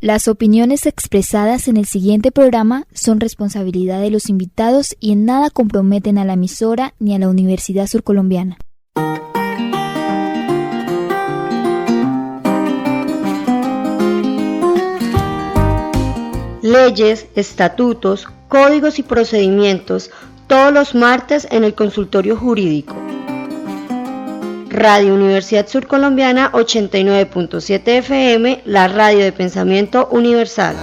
Las opiniones expresadas en el siguiente programa son responsabilidad de los invitados y en nada comprometen a la emisora ni a la Universidad Surcolombiana. Leyes, estatutos, códigos y procedimientos, todos los martes en el consultorio jurídico. Radio Universidad Surcolombiana 89.7 FM, la radio de pensamiento universal.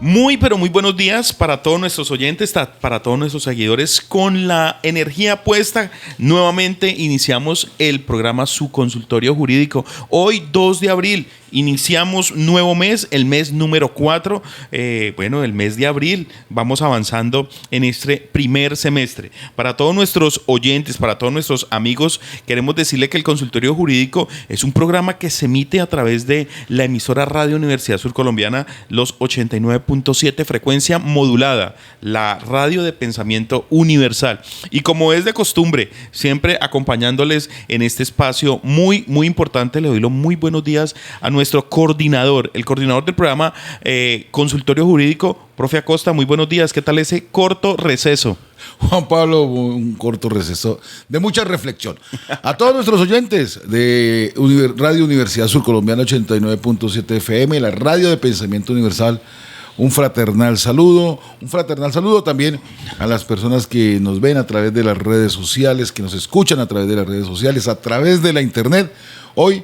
Muy, pero muy buenos días para todos nuestros oyentes, para todos nuestros seguidores. Con la energía puesta, nuevamente iniciamos el programa Su Consultorio Jurídico. Hoy, 2 de abril, iniciamos nuevo mes, el mes número 4, el mes de abril. Vamos avanzando en este primer semestre. Para todos nuestros oyentes, para todos nuestros amigos, queremos decirle que el Consultorio Jurídico es un programa que se emite a través de la emisora Radio Universidad Surcolombiana, los 89.7, frecuencia modulada, la radio de pensamiento universal. Y como es de costumbre, siempre acompañándoles en este espacio muy, muy importante, le doy los muy buenos días a nuestro coordinador, el coordinador del programa Consultorio Jurídico, profe Acosta. Muy buenos días. ¿Qué tal ese corto receso? Juan Pablo, un corto receso de mucha reflexión. A todos nuestros oyentes de Radio Universidad Surcolombiana 89.7 FM, la radio de pensamiento universal, un fraternal saludo también a las personas que nos ven a través de las redes sociales, que nos escuchan a través de las redes sociales, a través de la internet. Hoy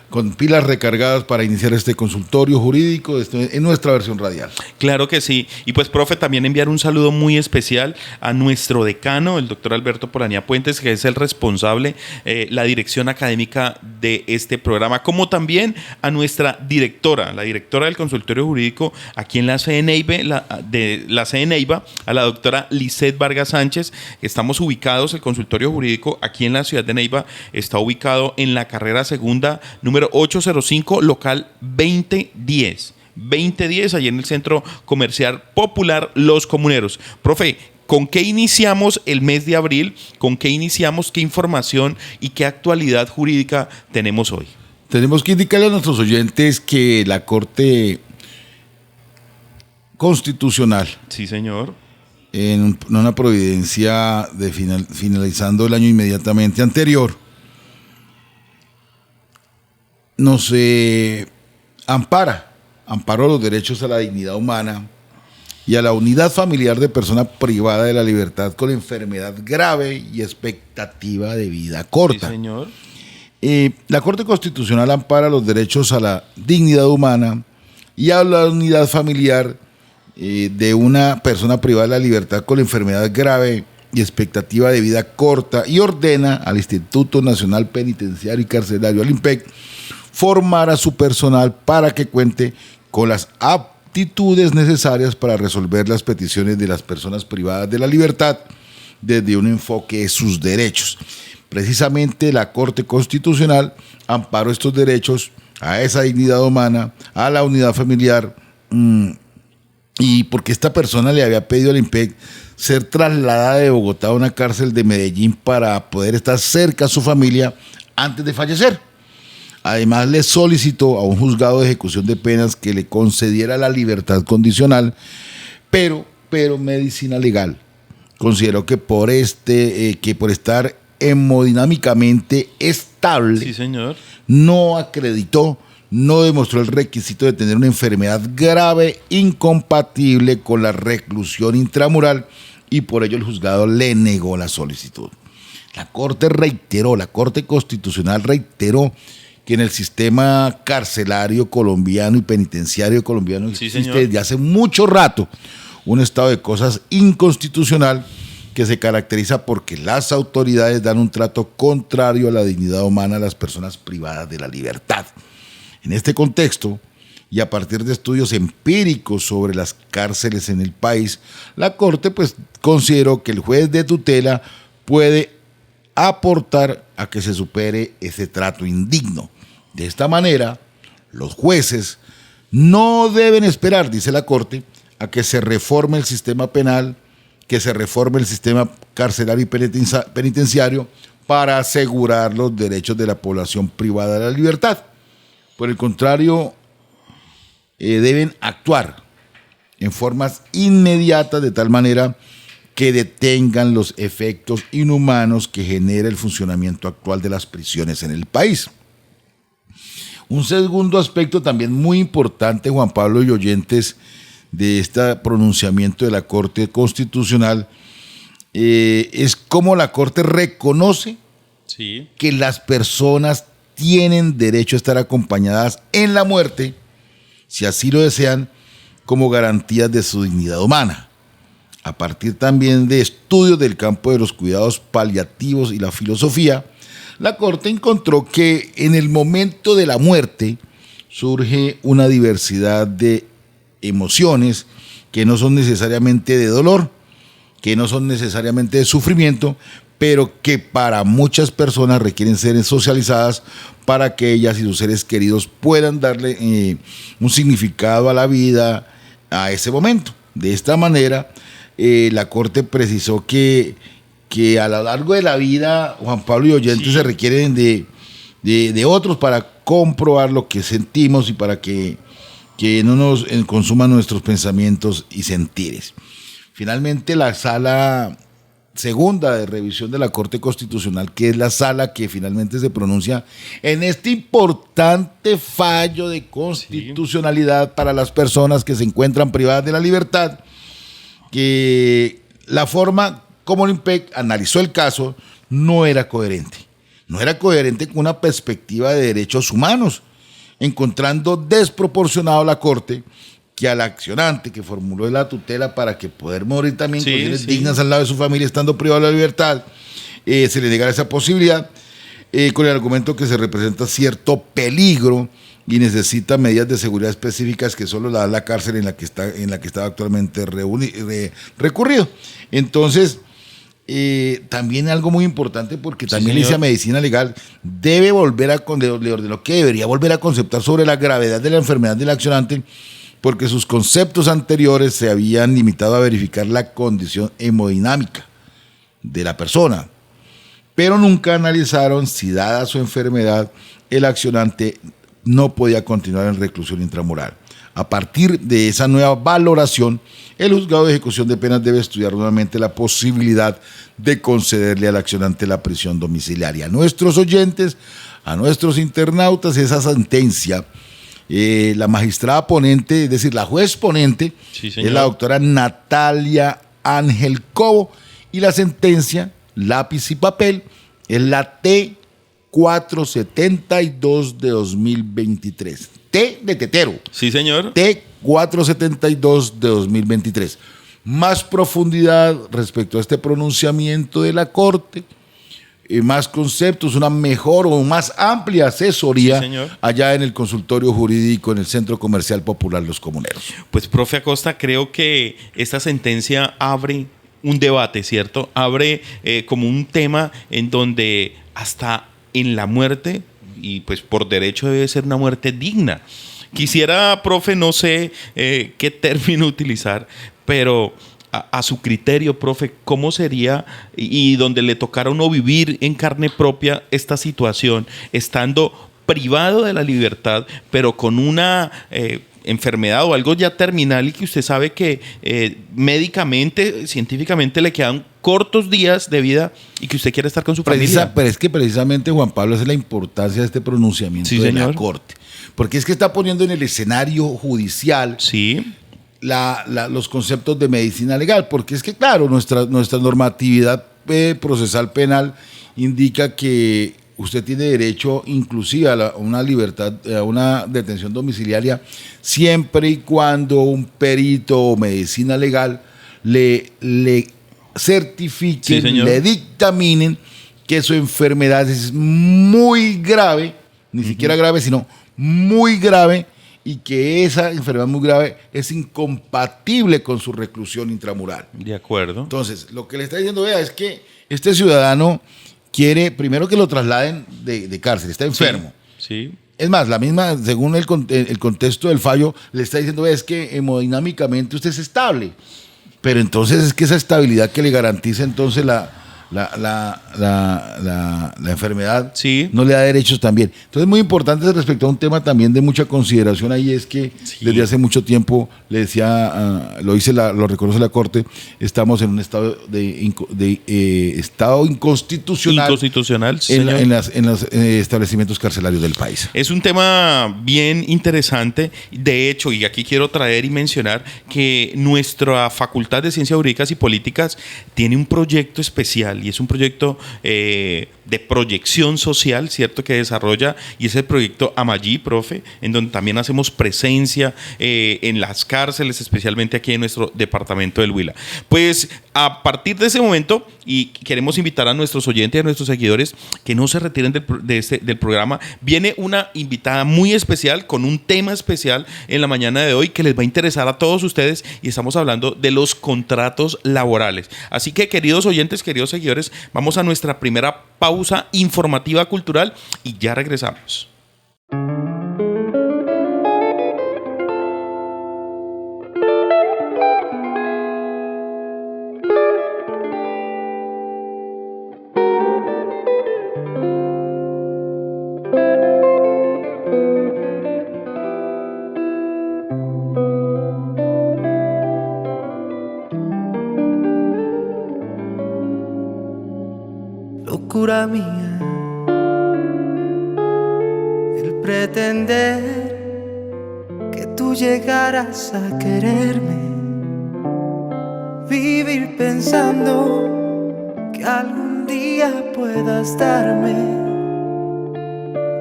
con pilas recargadas para iniciar este consultorio jurídico en nuestra versión radial. Claro que sí. Y pues, profe, también enviar un saludo muy especial a nuestro decano, el doctor Alberto Polanía Puentes, que es el responsable, la dirección académica de este programa, como también a nuestra directora, la directora del consultorio jurídico aquí en la sede Neiva, a la doctora Lisset Vargas Sánchez. Estamos ubicados, el consultorio jurídico aquí en la ciudad de Neiva está ubicado en la carrera segunda, número 805, local 2010, allí en el Centro Comercial Popular Los Comuneros. Profe, ¿con qué iniciamos el mes de abril? ¿Con qué iniciamos? ¿Qué información y qué actualidad jurídica tenemos hoy? Tenemos que indicarle a nuestros oyentes que la Corte Constitucional, sí, señor, en una providencia finalizando el año inmediatamente anterior, nos amparó los derechos a la dignidad humana y a la unidad familiar de persona privada de la libertad con enfermedad grave y expectativa de vida corta. Sí, señor. La Corte Constitucional ampara los derechos a la dignidad humana y a la unidad familiar de una persona privada de la libertad con enfermedad grave y expectativa de vida corta, y ordena al Instituto Nacional Penitenciario y Carcelario, al INPEC, formar a su personal para que cuente con las aptitudes necesarias para resolver las peticiones de las personas privadas de la libertad desde un enfoque de sus derechos. Precisamente la Corte Constitucional amparó estos derechos a esa dignidad humana, a la unidad familiar, y porque esta persona le había pedido al INPEC ser trasladada de Bogotá a una cárcel de Medellín para poder estar cerca a su familia antes de fallecer. Además, le solicitó a un juzgado de ejecución de penas que le concediera la libertad condicional, pero medicina legal consideró que por estar hemodinámicamente estable, sí, señor, no demostró el requisito de tener una enfermedad grave incompatible con la reclusión intramural, y por ello el juzgado le negó la solicitud. La Corte Constitucional reiteró que en el sistema carcelario colombiano y penitenciario colombiano existe desde hace mucho rato un estado de cosas inconstitucional que se caracteriza porque las autoridades dan un trato contrario a la dignidad humana a las personas privadas de la libertad. En este contexto, y a partir de estudios empíricos sobre las cárceles en el país, la Corte consideró que el juez de tutela puede aportar a que se supere ese trato indigno. De esta manera, los jueces no deben esperar, dice la Corte, a que se reforme el sistema penal, que se reforme el sistema carcelario y penitenciario para asegurar los derechos de la población privada de la libertad. Por el contrario, deben actuar en formas inmediatas de tal manera que detengan los efectos inhumanos que genera el funcionamiento actual de las prisiones en el país. Un segundo aspecto también muy importante, Juan Pablo y oyentes, de este pronunciamiento de la Corte Constitucional es cómo la Corte reconoce que las personas tienen derecho a estar acompañadas en la muerte, si así lo desean, como garantías de su dignidad humana. A partir también de estudios del campo de los cuidados paliativos y la filosofía, la Corte encontró que en el momento de la muerte surge una diversidad de emociones que no son necesariamente de dolor, que no son necesariamente de sufrimiento, pero que para muchas personas requieren ser socializadas para que ellas y sus seres queridos puedan darle un significado a la vida a ese momento. De esta manera, la Corte precisó que a lo largo de la vida, Juan Pablo y oyentes, se requieren de otros para comprobar lo que sentimos y para que no nos consuman nuestros pensamientos y sentires. Finalmente, la Sala Segunda de Revisión de la Corte Constitucional, que es la sala que finalmente se pronuncia en este importante fallo de constitucionalidad para las personas que se encuentran privadas de la libertad, que la forma como el IMPEC analizó el caso no era coherente. No era coherente con una perspectiva de derechos humanos, encontrando desproporcionado la Corte que al accionante que formuló la tutela para que poder morir también en condiciones dignas al lado de su familia estando privado de la libertad, se le negara esa posibilidad, con el argumento que se representa cierto peligro y necesita medidas de seguridad específicas que solo la da la cárcel en la que estaba actualmente recurrido. Entonces, también algo muy importante, porque también le dice a Medicina Legal, le ordenó que debería volver a conceptar sobre la gravedad de la enfermedad del accionante, porque sus conceptos anteriores se habían limitado a verificar la condición hemodinámica de la persona, pero nunca analizaron si, dada su enfermedad, el accionante no podía continuar en reclusión intramural. A partir de esa nueva valoración, el juzgado de ejecución de penas debe estudiar nuevamente la posibilidad de concederle al accionante la prisión domiciliaria. A nuestros oyentes, a nuestros internautas, esa sentencia, la magistrada ponente, es decir, la juez ponente, es la doctora Natalia Ángel Cobo, y la sentencia, lápiz y papel, es la T472 de 2023. T de tetero. Sí, señor. T472 de 2023. Más profundidad respecto a este pronunciamiento de la Corte, más conceptos, una mejor o más amplia asesoría allá en el consultorio jurídico en el Centro Comercial Popular Los Comuneros. Pues, profe Acosta, creo que esta sentencia abre un debate, ¿cierto? Abre como un tema en donde hasta en la muerte, y pues por derecho debe ser una muerte digna. Quisiera, profe, no sé qué término utilizar, pero a su criterio, profe, ¿cómo sería y donde le tocara a uno vivir en carne propia esta situación, estando privado de la libertad, pero con una enfermedad o algo ya terminal y que usted sabe que médicamente, científicamente le quedan cortos días de vida y que usted quiere estar con su familia? Pero es que precisamente, Juan Pablo, esa es la importancia de este pronunciamiento de la Corte. Porque es que está poniendo en el escenario judicial los conceptos de medicina legal, porque es que, claro, nuestra normatividad procesal penal indica que usted tiene derecho inclusive a una libertad, a una detención domiciliaria, siempre y cuando un perito o medicina legal le certifiquen, le dictaminen que su enfermedad es muy grave, ni siquiera grave, sino muy grave, y que esa enfermedad muy grave es incompatible con su reclusión intramural. De acuerdo. Entonces, lo que le está diciendo, vea, es que este ciudadano quiere primero que lo trasladen de cárcel, está enfermo. Sí. Es más, la misma, según el contexto del fallo, le está diciendo, vea, es que hemodinámicamente usted es estable, pero entonces es que esa estabilidad que le garantiza entonces la enfermedad Sí. no le da derechos también. Entonces, muy importante respecto a un tema también de mucha consideración ahí es que desde hace mucho tiempo, le decía, lo reconoce la Corte, estamos en un estado estado inconstitucional, en los establecimientos carcelarios del país. Es un tema bien interesante. De hecho, y aquí quiero traer y mencionar que nuestra Facultad de Ciencias Jurídicas y Políticas tiene un proyecto especial y es un proyecto de proyección social, ¿cierto?, que desarrolla, y es el proyecto Amayí, profe, en donde también hacemos presencia en las cárceles, especialmente aquí en nuestro departamento del Huila. Pues a partir de ese momento, y queremos invitar a nuestros oyentes y a nuestros seguidores que no se retiren del programa, viene una invitada muy especial con un tema especial en la mañana de hoy que les va a interesar a todos ustedes, y estamos hablando de los contratos laborales. Así que, queridos oyentes, queridos seguidores, vamos a nuestra primera pausa informativa cultural y ya regresamos. Locura mía, el pretender que tú llegaras a quererme, vivir pensando que algún día puedas darme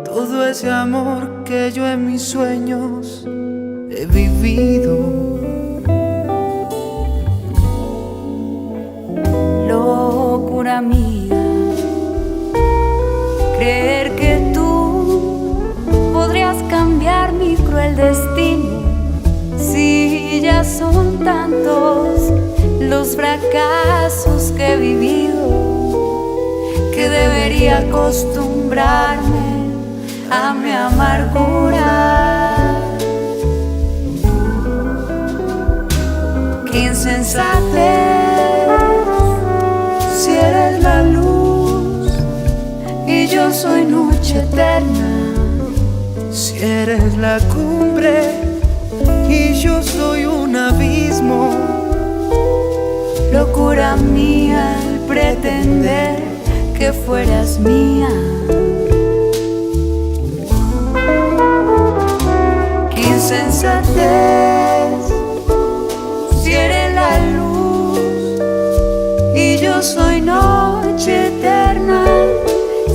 todo ese amor que yo en mis sueños he vivido. Locura mía, creer que tú podrías cambiar mi cruel destino, si ya son tantos los fracasos que he vivido, que debería acostumbrarme a mi amargura. Qué insensatez, si eres la luz y yo soy noche eterna, si eres la cumbre y yo soy un abismo. Locura mía el pretender que fueras mía. Qué insensatez, si eres la luz y yo soy noche eterna,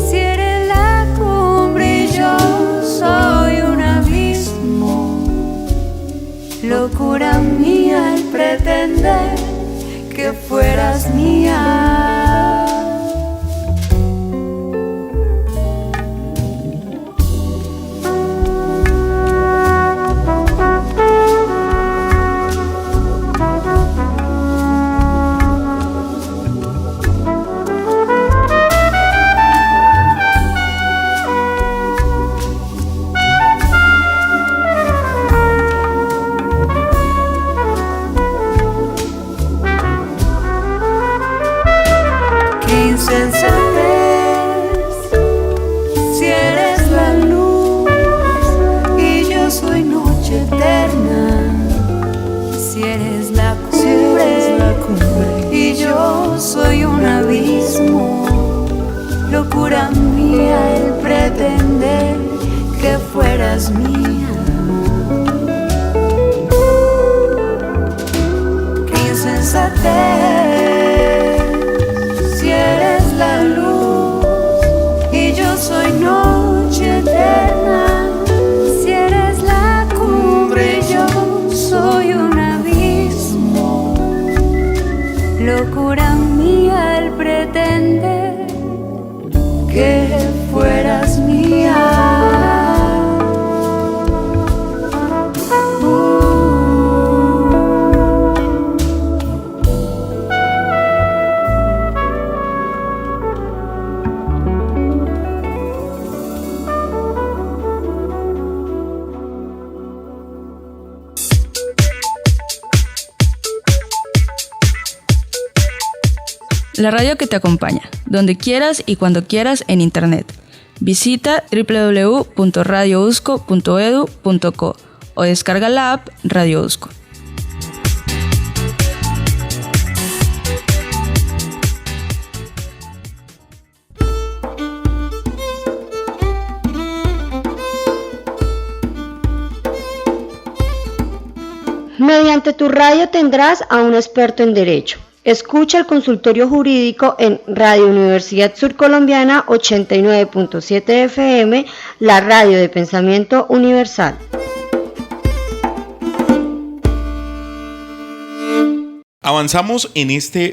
si eres la cumbre y yo soy un abismo. Locura mía el pretender que fueras mía. Soy un abismo, locura mía el pretender que fueras mía. Qué insensatez, si eres la luz y yo soy noche eterna, si eres la cumbre y yo soy un abismo. Locura mía el pretender que fueras mía. la radio que te acompaña, donde quieras y cuando quieras en Internet. Visita www.radiousco.edu.co o descarga la app Radio Usco. Mediante tu radio tendrás a un experto en derecho. Escucha el consultorio jurídico en Radio Universidad Surcolombiana 89.7 FM, la radio de pensamiento universal. Avanzamos en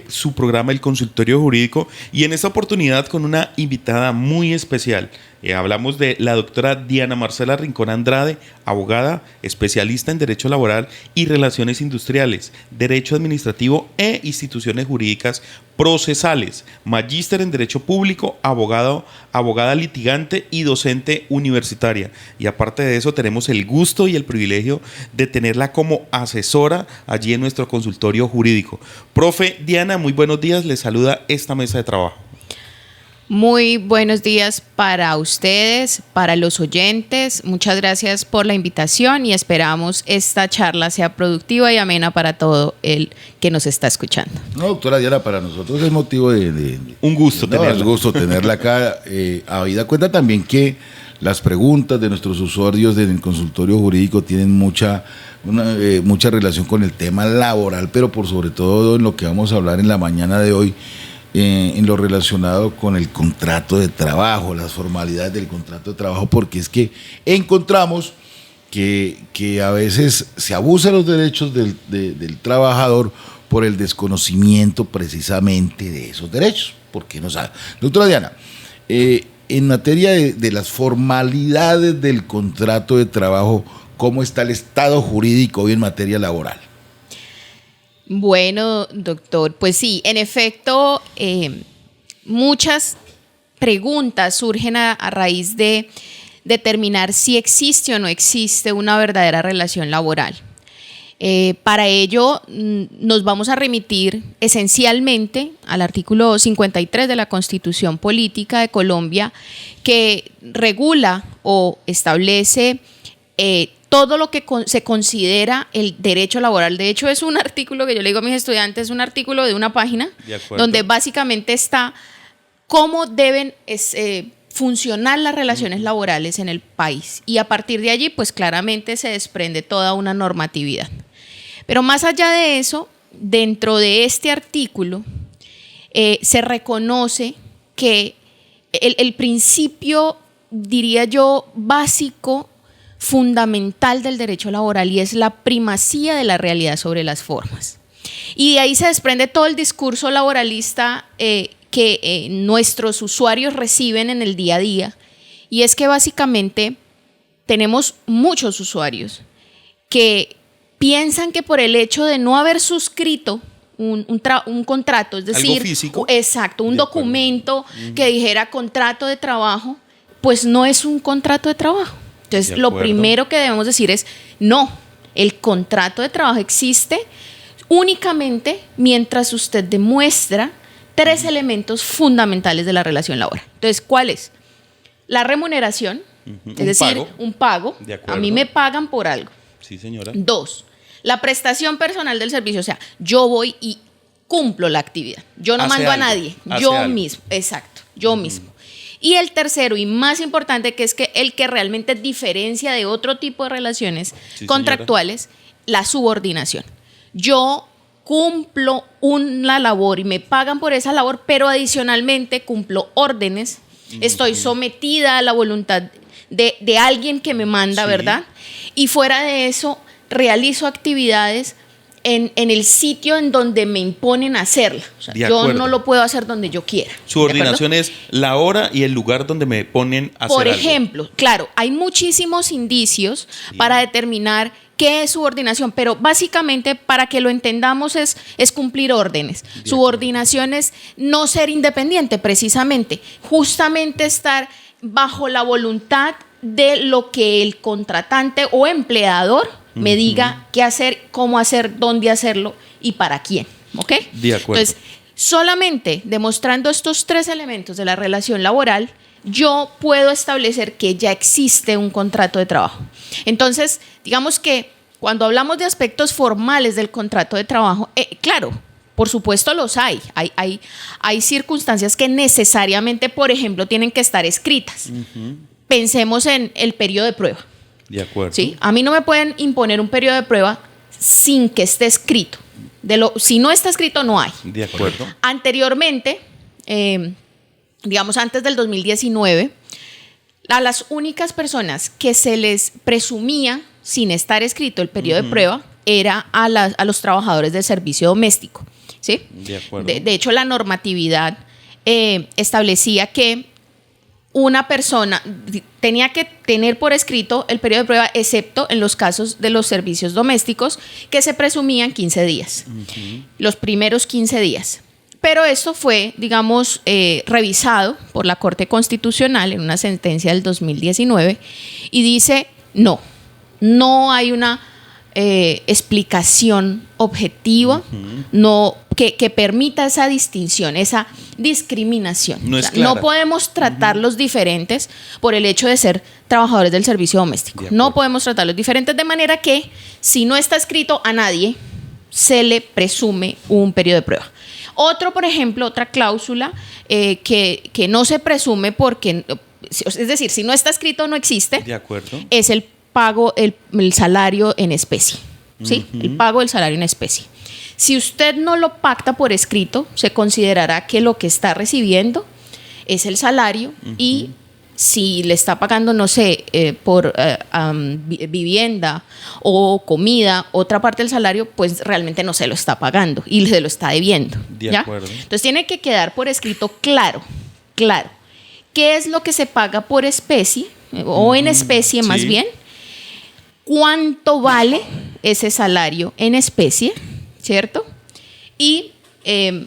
su programa, el consultorio jurídico, y en esta oportunidad con una invitada muy especial. Hablamos de la doctora Diana Marcela Rincón Andrade, abogada, especialista en Derecho Laboral y Relaciones Industriales, Derecho Administrativo e Instituciones Jurídicas Procesales, magíster en Derecho Público, abogada litigante y docente universitaria. Y aparte de eso, tenemos el gusto y el privilegio de tenerla como asesora allí en nuestro consultorio jurídico. Profe Diana, muy buenos días, les saluda esta mesa de trabajo. Muy buenos días para ustedes, para los oyentes. Muchas gracias por la invitación y esperamos esta charla sea productiva y amena para todo el que nos está escuchando. No, doctora Diana, para nosotros es motivo de un gusto tenerla. Es gusto tenerla acá. Habida cuenta también que las preguntas de nuestros usuarios en el consultorio jurídico tienen mucha relación con el tema laboral, pero por sobre todo en lo que vamos a hablar en la mañana de hoy, en lo relacionado con el contrato de trabajo, las formalidades del contrato de trabajo, porque es que encontramos que a veces se abusa de los derechos del trabajador por el desconocimiento precisamente de esos derechos. ¿Por qué no sabe? Doctora Diana, en materia de las formalidades del contrato de trabajo, ¿cómo está el estado jurídico hoy en materia laboral? Bueno, doctor, pues sí, en efecto, muchas preguntas surgen a raíz de determinar si existe o no existe una verdadera relación laboral. Para ello, nos vamos a remitir esencialmente al artículo 53 de la Constitución Política de Colombia, que regula o establece todo lo que se considera el derecho laboral. De hecho, es un artículo que yo le digo a mis estudiantes, es un artículo de una página donde básicamente está cómo deben funcionar las relaciones laborales en el país. Y a partir de allí, pues claramente se desprende toda una normatividad. Pero más allá de eso, dentro de este artículo se reconoce que el principio, diría yo, básico, fundamental del derecho laboral, y es la primacía de la realidad sobre las formas. Y de ahí se desprende todo el discurso laboralista que nuestros usuarios reciben en el día a día, y es que básicamente tenemos muchos usuarios que piensan que por el hecho de no haber suscrito un contrato, es decir, algo físico, exacto, un documento que dijera contrato de trabajo, pues no es un contrato de trabajo. Entonces, lo primero que debemos decir es, no, el contrato de trabajo existe únicamente mientras usted demuestra 3 elementos fundamentales de la relación laboral. Entonces, ¿cuál es? La remuneración, es decir, un pago. A mí me pagan por algo. Sí, señora. 2, la prestación personal del servicio, o sea, yo voy y cumplo la actividad. Yo no mando a nadie, yo mismo, exacto, yo mismo. Y el tercero y más importante, que es que el que realmente diferencia de otro tipo de relaciones contractuales, la subordinación. Yo cumplo una labor y me pagan por esa labor, pero adicionalmente cumplo órdenes, estoy sometida a la voluntad de alguien que me manda, ¿verdad? Y fuera de eso, realizo actividades en el sitio en donde me imponen hacerla. O sea, yo no lo puedo hacer donde yo quiera. Subordinación es la hora y el lugar donde me ponen a hacer Por ejemplo, algo. Claro, hay muchísimos indicios para determinar qué es subordinación, pero básicamente para que lo entendamos es cumplir órdenes. Subordinación es no ser independiente, precisamente. Justamente estar bajo la voluntad de lo que el contratante o empleador me diga qué hacer, cómo hacer, dónde hacerlo y para quién. ¿Ok? De acuerdo. Entonces, Solamente demostrando estos 3 elementos de la relación laboral, yo puedo establecer que ya existe un contrato de trabajo. Entonces, digamos que cuando hablamos de aspectos formales del contrato de trabajo, claro, por supuesto los hay. Hay circunstancias que necesariamente, por ejemplo, tienen que estar escritas. Pensemos en el periodo de prueba. De acuerdo. ¿Sí? A mí no me pueden imponer un periodo de prueba sin que esté escrito. Si no está escrito, no hay. De acuerdo. Anteriormente, digamos antes del 2019, a las únicas personas que se les presumía sin estar escrito el periodo de prueba era a los trabajadores del servicio doméstico. ¿Sí? De acuerdo. De hecho, la normatividad establecía que una persona tenía que tener por escrito el periodo de prueba, excepto en los casos de los servicios domésticos, que se presumían 15 días, los primeros 15 días. Pero esto fue, digamos, revisado por la Corte Constitucional en una sentencia del 2019 y dice, no hay una explicación objetiva que permita esa distinción, esa discriminación. No podemos tratarlos diferentes por el hecho de ser trabajadores del servicio doméstico. No podemos tratarlos diferentes, de manera que si no está escrito, a nadie se le presume un periodo de prueba. Por ejemplo, otra cláusula que no se presume porque, es decir, si no está escrito no existe, de acuerdo, es el pago, el salario en especie, ¿sí? El pago del salario en especie. Si usted no lo pacta por escrito, se considerará que lo que está recibiendo es el salario y si le está pagando, no sé, por vivienda o comida, otra parte del salario, pues realmente no se lo está pagando y se lo está debiendo. De acuerdo. Entonces tiene que quedar por escrito claro, qué es lo que se paga por especie o en especie más bien, cuánto vale ese salario en especie, ¿cierto? Y qué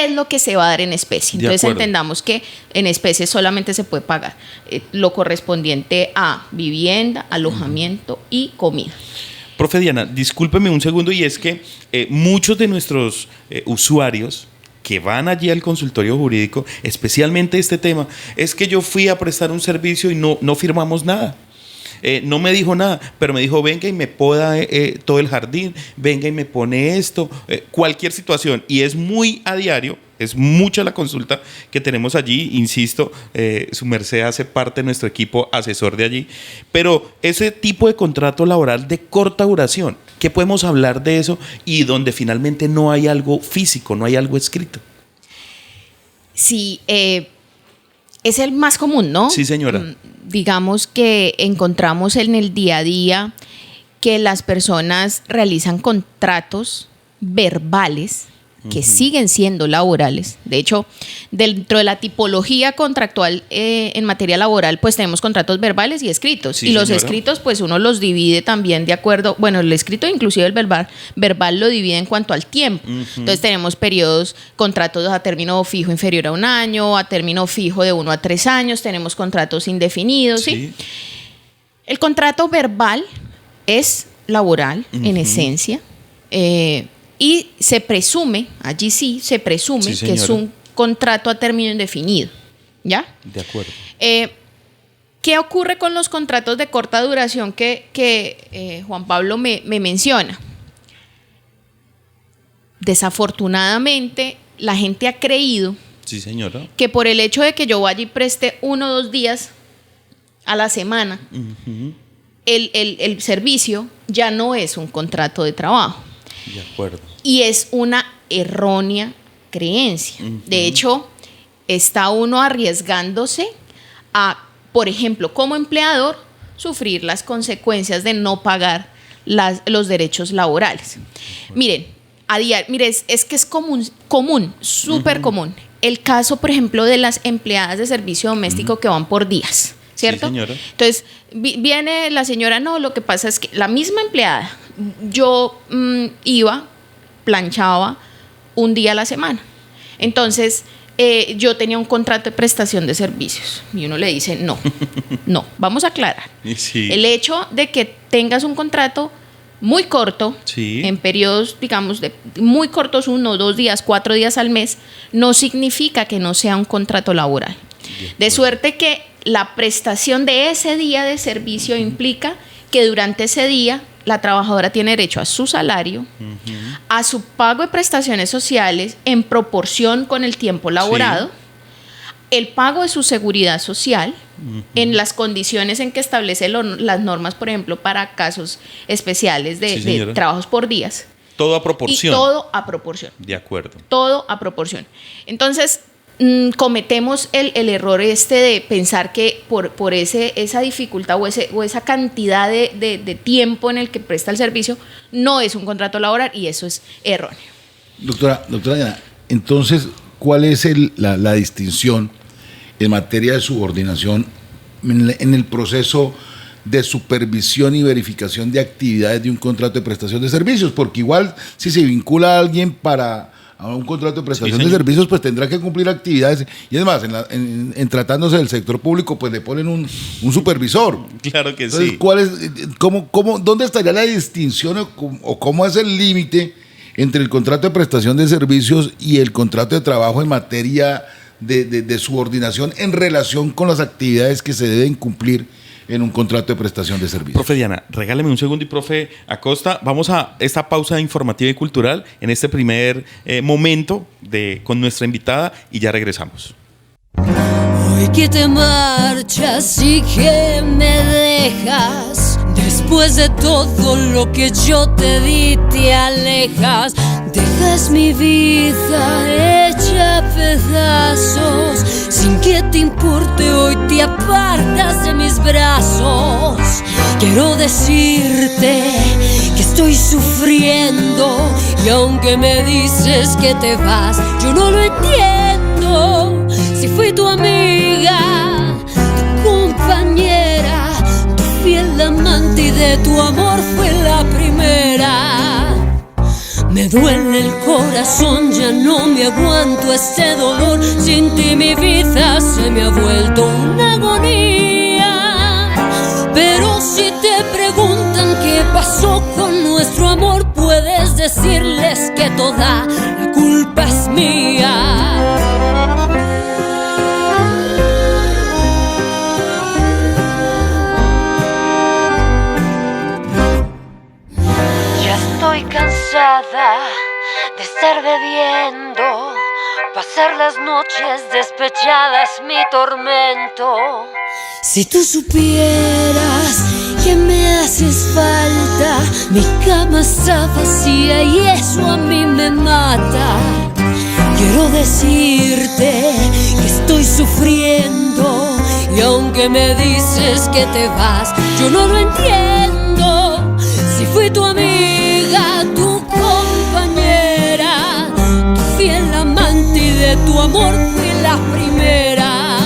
es lo que se va a dar en especie. Entonces entendamos que en especie solamente se puede pagar lo correspondiente a vivienda, alojamiento y comida. Profe Diana, discúlpeme un segundo, y es que muchos de nuestros usuarios que van allí al consultorio jurídico, especialmente este tema, es que yo fui a prestar un servicio y no firmamos nada. No me dijo nada, pero me dijo, venga y me poda todo el jardín, venga y me pone esto, cualquier situación. Y es muy a diario, es mucha la consulta que tenemos allí. Insisto, su merced hace parte de nuestro equipo asesor de allí. Pero ese tipo de contrato laboral de corta duración, ¿qué podemos hablar de eso? Y donde finalmente no hay algo físico, no hay algo escrito. Sí, es el más común, ¿no? Sí, señora. Digamos que encontramos en el día a día que las personas realizan contratos verbales que siguen siendo laborales. De hecho, dentro de la tipología contractual en materia laboral, pues tenemos contratos verbales y escritos. Sí, y los escritos, pues uno los divide también de acuerdo, bueno, el escrito inclusive el verbal lo divide en cuanto al tiempo. Entonces tenemos periodos, contratos a término fijo inferior a 1 año, a término fijo de 1 a 3 años, tenemos contratos indefinidos, ¿sí? El contrato verbal es laboral en esencia, y se presume, allí sí se presume que es un contrato a término indefinido, ¿ya? De acuerdo. ¿Qué ocurre con los contratos de corta duración que Juan Pablo me menciona? Desafortunadamente, la gente ha creído que por el hecho de que yo vaya y preste 1 o 2 días a la semana, el servicio ya no es un contrato de trabajo. De acuerdo. Y es una errónea creencia. De hecho, está uno arriesgándose a, por ejemplo, como empleador, sufrir las consecuencias de no pagar los derechos laborales. Miren, es que es común, súper común. El caso, por ejemplo, de las empleadas de servicio doméstico que van por días, ¿cierto? Sí, señora. Entonces, viene la señora, no, lo que pasa es que la misma empleada, yo iba, planchaba 1 día a la semana. Entonces, yo tenía un contrato de prestación de servicios. Y uno le dice, no, vamos a aclarar. Sí. El hecho de que tengas un contrato muy corto, Sí. en periodos, digamos, de muy cortos, 1, 2 días, 4 días al mes, no significa que no sea un contrato laboral. De suerte que la prestación de ese día de servicio implica que durante ese día la trabajadora tiene derecho a su salario, a su pago de prestaciones sociales en proporción con el tiempo laborado, el pago de su seguridad social en las condiciones en que establece las normas, por ejemplo, para casos especiales de trabajos por días. Todo a proporción. Y todo a proporción. De acuerdo. Todo a proporción. Entonces, cometemos el error de pensar que por esa dificultad o esa cantidad de tiempo en el que presta el servicio no es un contrato laboral, y eso es erróneo. Doctora Diana, entonces, ¿cuál es la distinción en materia de subordinación en el proceso de supervisión y verificación de actividades de un contrato de prestación de servicios? Porque igual, si se vincula a alguien a un contrato de prestación de servicios, pues tendrá que cumplir actividades. Y es más, en tratándose del sector público, pues le ponen un supervisor. Claro que Entonces, sí. ¿Dónde estaría la distinción o cómo es el límite entre el contrato de prestación de servicios y el contrato de trabajo en materia de subordinación en relación con las actividades que se deben cumplir en un contrato de prestación de servicios? Profe Diana, regáleme un segundo, y profe Acosta, vamos a esta pausa informativa y cultural en este primer momento con nuestra invitada, y ya regresamos. Hoy que te marchas y que me dejas, después de todo lo que yo te di, te alejas. Dejas mi vida hecha a pedazos, sin que te importe, hoy te apartas de mis brazos. Quiero decirte que estoy sufriendo, y aunque me dices que te vas, yo no lo entiendo. Si fui tu amiga, tu compañera, tu fiel amante, y de tu amor fue la primera. Me duele el corazón, ya no me aguanto este dolor. Sin ti mi vida se me ha vuelto una agonía. Pero si te preguntan qué pasó con nuestro amor, puedes decirles que toda la culpa es mía. Estoy cansada de estar bebiendo, pasar las noches despechadas mi tormento. Si tú supieras que me haces falta, mi cama está vacía y eso a mí me mata. Quiero decirte que estoy sufriendo, y aunque me dices que te vas, yo no lo entiendo. Si fui tu amiga, tu compañera, tu fiel amante, y de tu amor fui la primera.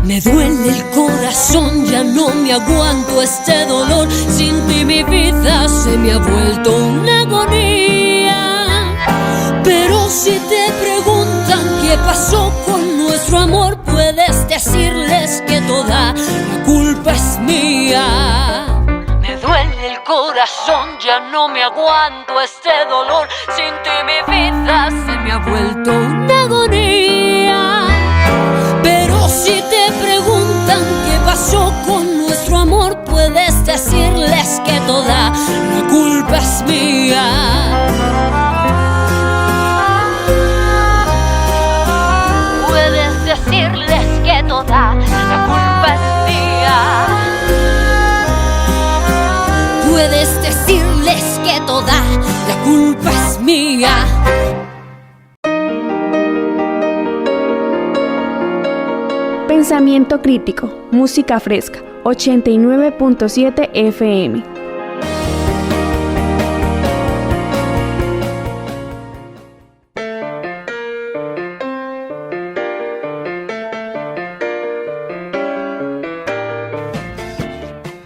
Me duele el corazón, ya no me aguanto este dolor. Sin ti mi vida se me ha vuelto una agonía. Pero si te preguntan qué pasó con nuestro amor, puedes decirles que toda la culpa es mía. Me duele el corazón, ya no me aguanto este dolor. Sin ti mi vida se me ha vuelto una agonía. Pero si te preguntan qué pasó con nuestro amor, puedes decirles que toda la culpa es mía. Puedes decirles que toda la culpa es mía. Puedes decirles que toda la culpa es mía. Pensamiento crítico, música fresca, 89.7 FM.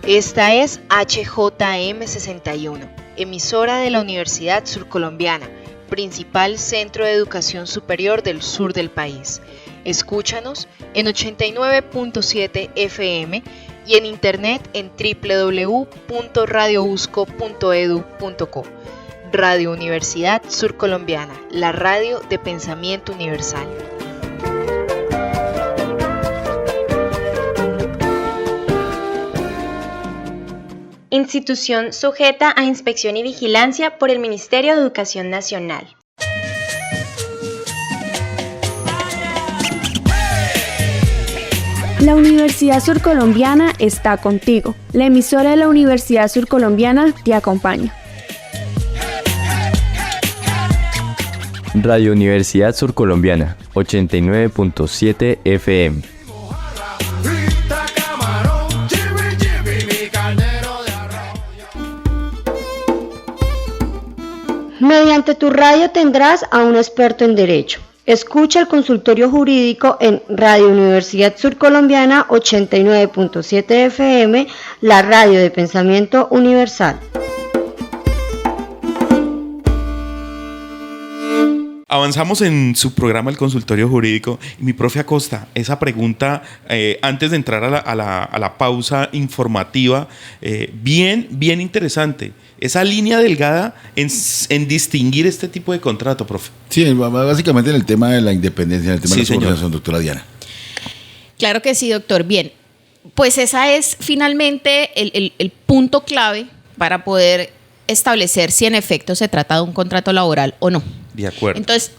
Esta es HJM 61, emisora de la Universidad Surcolombiana, principal centro de educación superior del sur del país. Escúchanos en 89.7 FM y en internet en www.radiousco.edu.co. Radio Universidad Surcolombiana, la radio de pensamiento universal. Institución sujeta a inspección y vigilancia por el Ministerio de Educación Nacional. La Universidad Surcolombiana está contigo. La emisora de la Universidad Surcolombiana te acompaña. Radio Universidad Surcolombiana, 89.7 FM. Mediante tu radio tendrás a un experto en derecho. Escucha el consultorio jurídico en Radio Universidad Surcolombiana 89.7 FM, la radio de pensamiento universal. Avanzamos en su programa El Consultorio Jurídico. Y mi profe Acosta, esa pregunta, antes de entrar a la pausa informativa, bien interesante. Esa línea delgada en distinguir este tipo de contrato, profe. Sí, básicamente en el tema de la independencia, en el tema de la subordinación, doctora Diana. Claro que sí, doctor. Bien, pues esa es finalmente el punto clave para poder establecer si en efecto se trata de un contrato laboral o no. De acuerdo. Entonces,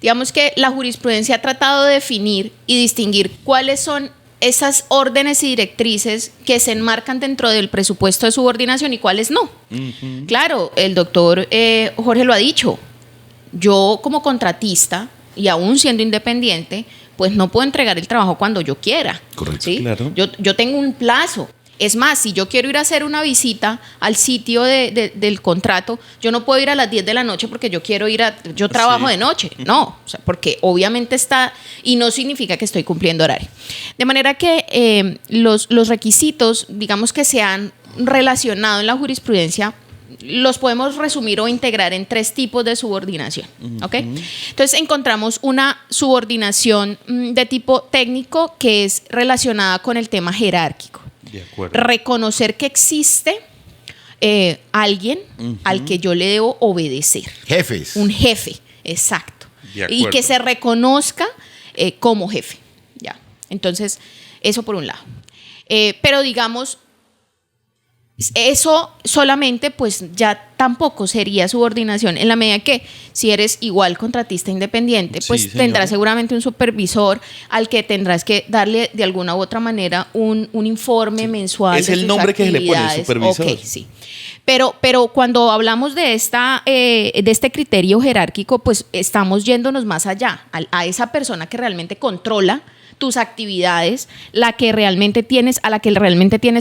digamos que la jurisprudencia ha tratado de definir y distinguir cuáles son esas órdenes y directrices que se enmarcan dentro del presupuesto de subordinación y cuáles no. Uh-huh. Claro, el doctor Jorge lo ha dicho. Yo como contratista, y aún siendo independiente, pues no puedo entregar el trabajo cuando yo quiera. Correcto. ¿Sí? Claro. Yo tengo un plazo. Es más, si yo quiero ir a hacer una visita al sitio del contrato, yo no puedo ir a las 10 de la noche porque yo trabajo de noche. No, o sea, porque obviamente está, y no significa que estoy cumpliendo horario. De manera que los requisitos, digamos que se han relacionado en la jurisprudencia, los podemos resumir o integrar en 3 tipos de subordinación. ¿Okay? Entonces encontramos una subordinación de tipo técnico que es relacionada con el tema jerárquico. De acuerdo. Reconocer que existe alguien al que yo le debo obedecer. Jefes. Un jefe, exacto. Y que se reconozca como jefe. ¿Ya? Entonces, eso por un lado. Pero digamos, eso solamente pues ya tampoco sería subordinación, en la medida que si eres igual contratista independiente, pues sí, tendrás seguramente un supervisor al que tendrás que darle de alguna u otra manera un informe mensual. Es el nombre que se le pone, supervisor. Ok, sí. Pero cuando hablamos de este criterio jerárquico, pues estamos yéndonos más allá, a esa persona que realmente controla tus actividades, a la que realmente tienes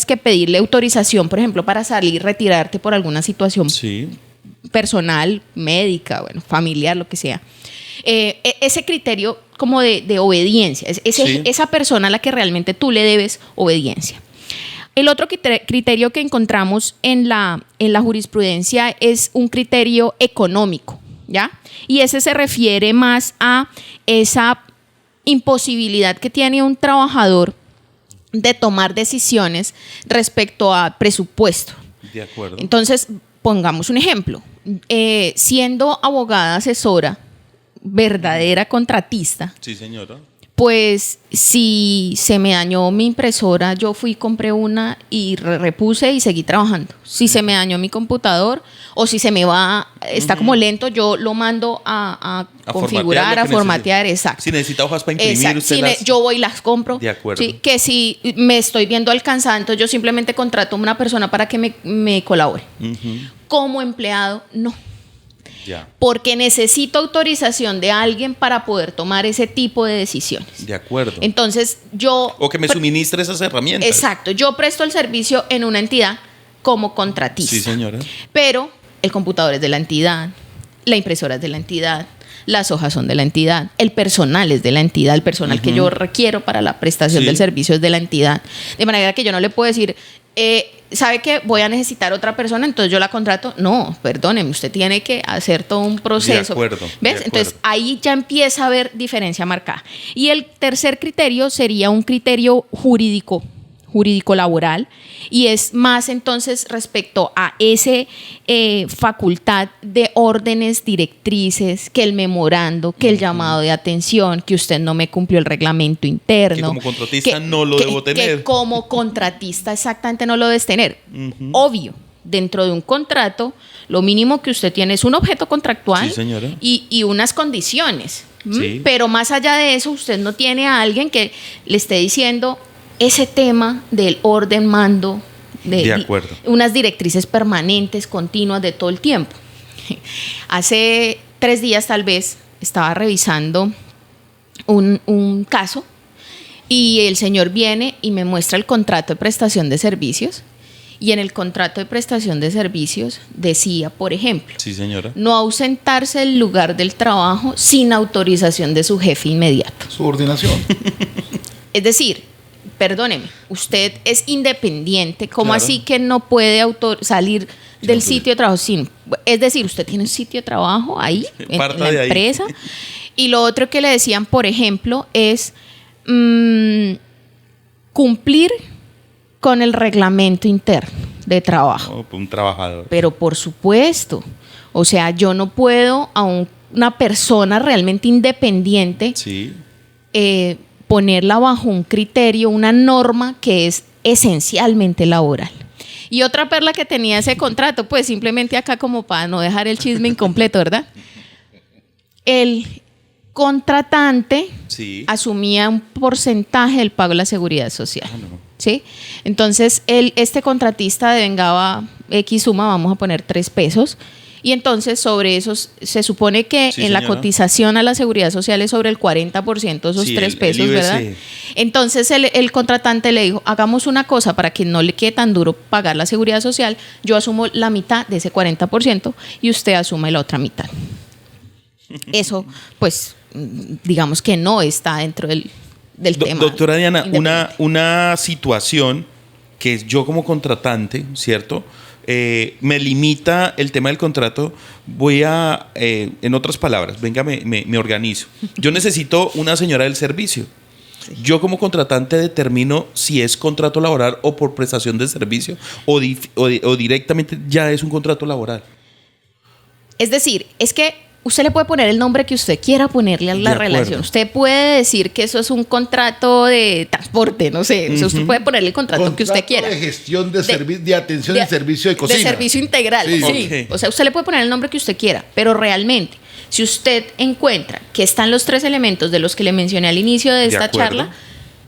que pedirle autorización, por ejemplo, para salir, retirarte por alguna situación personal, médica, bueno, familiar, lo que sea. Ese criterio como de obediencia, esa persona a la que realmente tú le debes obediencia. El otro criterio que encontramos en la jurisprudencia es un criterio económico, ¿ya? Y ese se refiere más a esa imposibilidad que tiene un trabajador de tomar decisiones respecto a presupuesto. De acuerdo. Entonces, pongamos un ejemplo. Siendo abogada asesora, verdadera contratista. Sí, señora. Pues si se me dañó mi impresora, yo fui, compré una y repuse y seguí trabajando. Si se me dañó mi computador o si se me va, está como lento, yo lo mando a configurar, a formatear, exacto. Si necesita hojas para imprimir, yo voy y las compro. De acuerdo. ¿Sí? Que si me estoy viendo alcanzada, entonces yo simplemente contrato a una persona para que me colabore. Como empleado, no. Ya. Porque necesito autorización de alguien para poder tomar ese tipo de decisiones. De acuerdo. Entonces o que me suministre esas herramientas. Exacto. Yo presto el servicio en una entidad como contratista. Sí, señora. Pero el computador es de la entidad, la impresora es de la entidad, las hojas son de la entidad, el personal es de la entidad, el personal que yo requiero para la prestación del servicio es de la entidad. De manera que yo no le puedo decir, ¿sabe que voy a necesitar otra persona? Entonces yo la contrato. No, perdóneme, usted tiene que hacer todo un proceso. De acuerdo. ¿Ves? Entonces ahí ya empieza a haber diferencia marcada. Y el tercer criterio sería un criterio jurídico jurídico laboral, y es más entonces respecto a ese facultad de órdenes directrices, que el memorando, que el llamado de atención, que usted no me cumplió el reglamento interno. Que como contratista no lo debo tener. Que como contratista exactamente no lo debes tener. Obvio, dentro de un contrato, lo mínimo que usted tiene es un objeto contractual, sí, señora, y unas condiciones. Sí. Pero más allá de eso, usted no tiene a alguien que le esté diciendo ese tema del orden, mando, de acuerdo, unas directrices permanentes, continuas de todo el tiempo. Hace 3 días tal vez estaba revisando un caso y el señor viene y me muestra el contrato de prestación de servicios. Y en el contrato de prestación de servicios decía, por ejemplo, sí, señora, no ausentarse del lugar del trabajo sin autorización de su jefe inmediato. Subordinación. Es decir, perdóneme, usted es independiente, ¿cómo Claro. así que no puede salir del sitio de trabajo sin? Es decir, usted tiene un sitio de trabajo ahí, en la de ahí. empresa. Y lo otro que le decían, por ejemplo, es cumplir con el reglamento interno de trabajo. Un trabajador. Pero por supuesto, o sea, yo no puedo a una persona realmente independiente Sí. ponerla bajo un criterio, una norma que es esencialmente laboral. Y otra perla que tenía ese contrato, pues simplemente acá como para no dejar el chisme incompleto, ¿verdad? El contratante Sí. asumía un porcentaje del pago de la seguridad social. ¿Sí? Entonces, este contratista devengaba X suma, vamos a poner 3 pesos, y entonces sobre esos se supone que Sí, en la señora. cotización a la seguridad social es sobre el 40% de esos Sí, 3 el pesos, IBC. ¿verdad? Entonces el contratante le dijo, hagamos una cosa para que no le quede tan duro pagar la seguridad social, yo asumo la mitad de ese 40% y usted asume la otra mitad. Eso, pues, digamos que no está dentro del tema. Doctora Diana, independiente. una situación que es yo como contratante, ¿cierto? Me limita el tema del contrato. Voy a, en otras palabras, venga, me organizo. Yo necesito una señora del servicio. Sí. Yo como contratante determino si es contrato laboral o por prestación de servicio o directamente ya es un contrato laboral. Es decir, es que usted le puede poner el nombre que usted quiera ponerle a la relación. Usted puede decir que eso es un contrato de transporte, no sé. O sea, usted puede ponerle el contrato que usted quiera. De gestión de atención de servicio de cocina. De servicio integral, sí. Okay. O sea, usted le puede poner el nombre que usted quiera, pero realmente, si usted encuentra que están los 3 elementos de los que le mencioné al inicio de esta charla,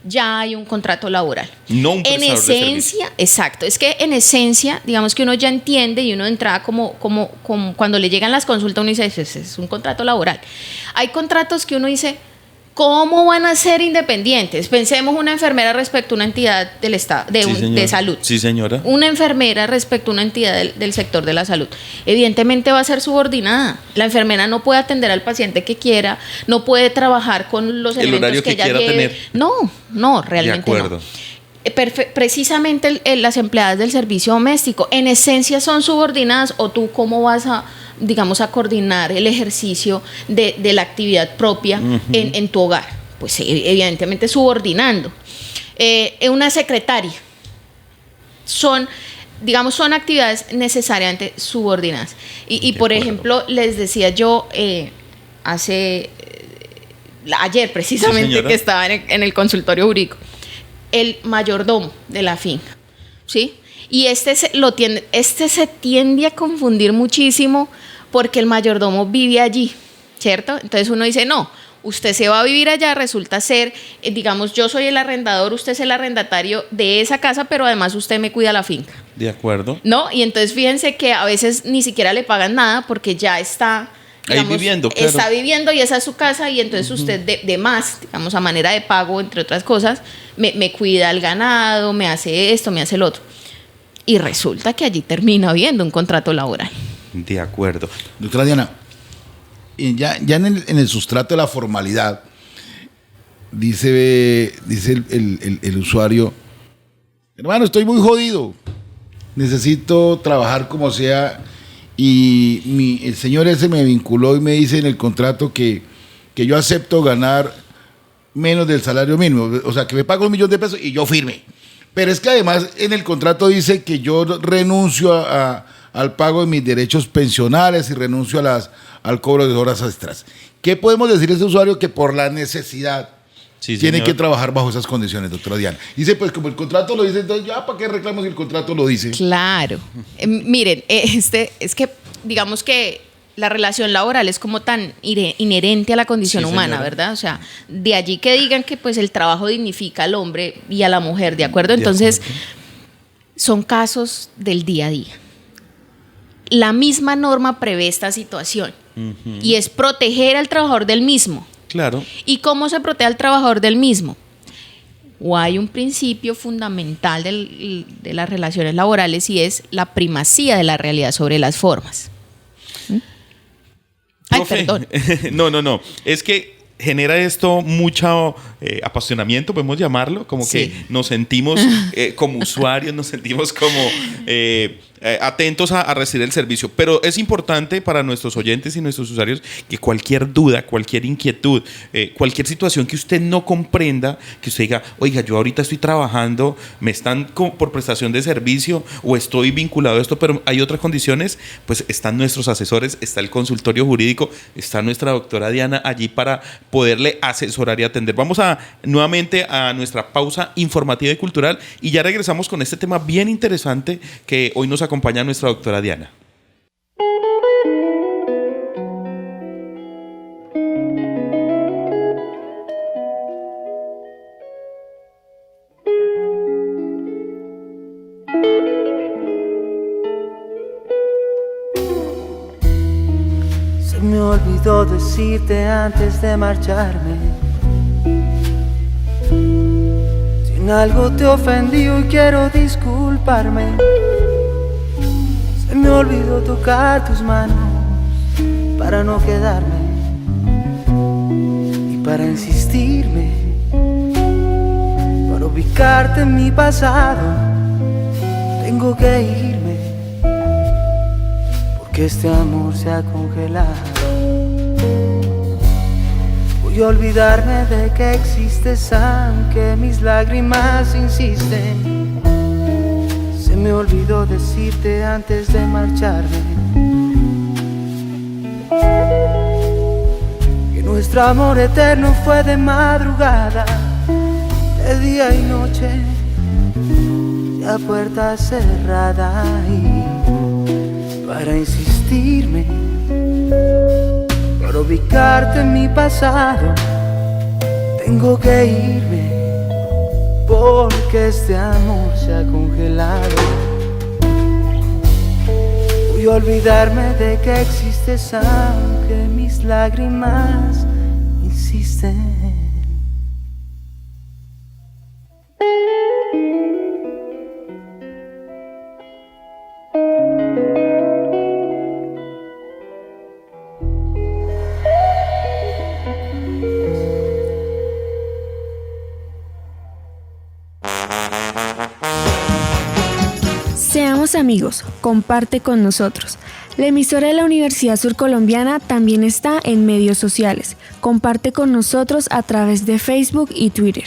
ya hay un contrato laboral. No un en esencia, exacto. Es que en esencia, digamos que uno ya entiende y uno de entrada como cuando le llegan las consultas, uno dice, es un contrato laboral. Hay contratos que uno dice, ¿cómo van a ser independientes? Pensemos una enfermera respecto a una entidad del Estado, de salud. Sí, señora. Una enfermera respecto a una entidad del sector de la salud. Evidentemente va a ser subordinada. La enfermera no puede atender al paciente que quiera, no puede trabajar con los elementos que ella quiera lleve. tener. No, realmente de acuerdo. No. Precisamente las empleadas del servicio doméstico, en esencia son subordinadas, o tú cómo vas a coordinar el ejercicio de la actividad propia en tu hogar. Pues evidentemente subordinando. Una secretaria. Son actividades necesariamente subordinadas. Y por ejemplo, les decía yo ayer precisamente que estaba en el consultorio jurídico, el mayordomo de la finca, ¿sí? Y este se tiende a confundir muchísimo porque el mayordomo vive allí, ¿cierto? Entonces uno dice, no, usted se va a vivir allá, resulta ser, yo soy el arrendador, usted es el arrendatario de esa casa, pero además usted me cuida la finca. De acuerdo. ¿No? Y entonces fíjense que a veces ni siquiera le pagan nada porque ya está... ahí viviendo, claro. Está viviendo y esa es su casa, y entonces usted de más, a manera de pago, entre otras cosas, me cuida el ganado, me hace esto, me hace el otro. Y resulta que allí termina habiendo un contrato laboral. De acuerdo. Doctora Diana, ya en el sustrato de la formalidad, dice el usuario, hermano, estoy muy jodido, necesito trabajar como sea, y el señor ese me vinculó y me dice en el contrato que yo acepto ganar menos del salario mínimo, o sea, que me paga $1.000.000 y yo firme. Pero es que además en el contrato dice que yo renuncio al pago de mis derechos pensionales y renuncio al cobro de horas extras. ¿Qué podemos decir a ese usuario que por la necesidad tiene que trabajar bajo esas condiciones, doctora Diana? Dice, pues como el contrato lo dice, entonces ya, ¿para qué reclamo si el contrato lo dice? Claro. Miren, es que digamos que la relación laboral es como tan inherente a la condición humana, ¿verdad? O sea, de allí que digan que pues el trabajo dignifica al hombre y a la mujer, ¿de acuerdo? Entonces, son casos del día a día. La misma norma prevé esta situación y es proteger al trabajador del mismo. Claro. ¿Y cómo se protege al trabajador del mismo? O hay un principio fundamental de las relaciones laborales y es la primacía de la realidad sobre las formas. Profe, perdón. No. Es que genera esto mucho apasionamiento, podemos llamarlo, como que nos sentimos como usuarios, nos sentimos como atentos a recibir el servicio. Pero es importante para nuestros oyentes y nuestros usuarios que cualquier duda, cualquier inquietud, cualquier situación que usted no comprenda, que usted diga, oiga, yo ahorita estoy trabajando, me están por prestación de servicio o estoy vinculado a esto, pero hay otras condiciones, pues están nuestros asesores, está el consultorio jurídico, está nuestra doctora Diana allí para poderle asesorar y atender. Vamos nuevamente a nuestra pausa informativa y cultural y ya regresamos con este tema bien interesante que hoy nos acompaña nuestra doctora Diana. Se me olvidó decirte antes de marcharme. Si en algo te ofendí y quiero disculparme. Se me olvidó tocar tus manos para no quedarme y para insistirme, para ubicarte en mi pasado. Tengo que irme porque este amor se ha congelado. Voy a olvidarme de que existes aunque mis lágrimas insisten. Se me olvidó decirte antes de marcharme que nuestro amor eterno fue de madrugada, de día y noche, a puerta cerrada. Y para insistirme, para ubicarte en mi pasado, tengo que irme porque este amor se ha congelado. Voy a olvidarme de que existes aunque mis lágrimas insisten. Seamos amigos, comparte con nosotros. La emisora de la Universidad Surcolombiana también está en medios sociales. Comparte con nosotros a través de Facebook y Twitter.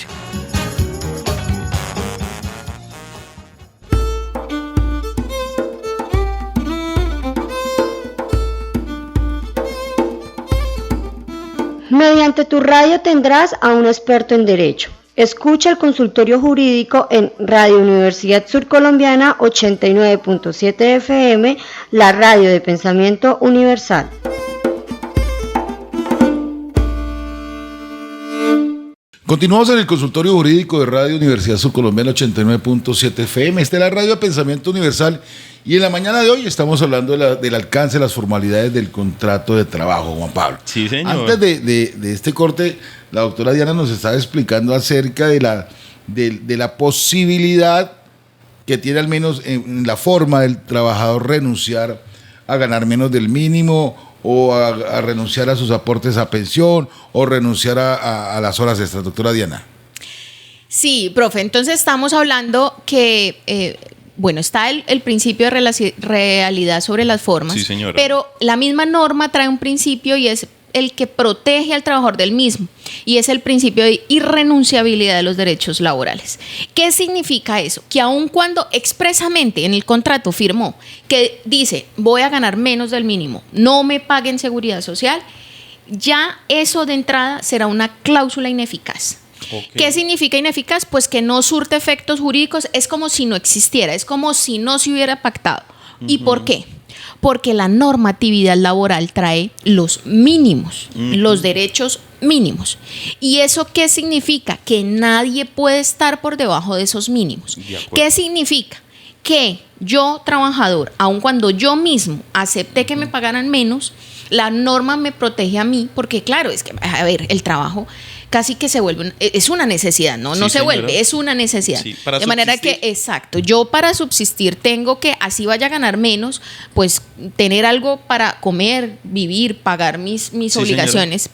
Mediante tu radio tendrás a un experto en derecho. Escucha el consultorio jurídico en Radio Universidad Surcolombiana 89.7 FM, la radio de pensamiento universal. Continuamos en el consultorio jurídico de Radio Universidad Surcolombiana 89.7 FM. Esta es la radio de pensamiento universal y en la mañana de hoy estamos hablando del alcance de las formalidades del contrato de trabajo, Juan Pablo. Sí, señor. Antes de este corte, la doctora Diana nos estaba explicando acerca de la posibilidad que tiene, al menos en la forma del trabajador, renunciar a ganar menos del mínimo o a renunciar a sus aportes a pensión o renunciar a las horas extras. Doctora Diana. Sí, profe, entonces estamos hablando que, está el principio de realidad sobre las formas, sí, señora. Pero la misma norma trae un principio y es el que protege al trabajador del mismo, y es el principio de irrenunciabilidad de los derechos laborales. ¿Qué significa eso? Que aun cuando expresamente en el contrato firmó que dice voy a ganar menos del mínimo, no me paguen seguridad social, ya eso de entrada será una cláusula ineficaz. Okay. ¿Qué significa ineficaz? Pues que no surte efectos jurídicos, es como si no existiera, es como si no se hubiera pactado. ¿Y por qué? Porque la normatividad laboral trae los mínimos, los derechos mínimos. ¿Y eso qué significa? Que nadie puede estar por debajo de esos mínimos. ¿Qué significa? Que yo, trabajador, aun cuando yo mismo acepté que me pagaran menos, la norma me protege a mí, porque claro, es que, a ver, el trabajo casi que se vuelve, es una necesidad, ¿no? No se vuelve, es una necesidad. Sí, de manera que, exacto, yo para subsistir tengo que, así vaya a ganar menos, pues tener algo para comer, vivir, pagar mis obligaciones,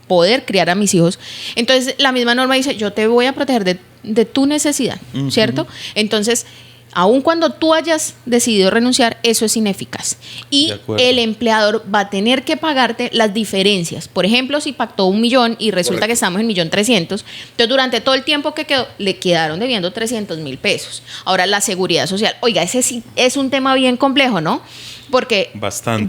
poder criar a mis hijos. Entonces, la misma norma dice, yo te voy a proteger de tu necesidad, ¿cierto? Entonces, aun cuando tú hayas decidido renunciar, eso es ineficaz. Y el empleador va a tener que pagarte las diferencias. Por ejemplo, si pactó 1 millón y resulta que estamos en 1.300.000, entonces durante todo el tiempo que quedó, le quedaron debiendo 300.000 pesos. Ahora, la seguridad social. Oiga, ese sí es un tema bien complejo, ¿no? Porque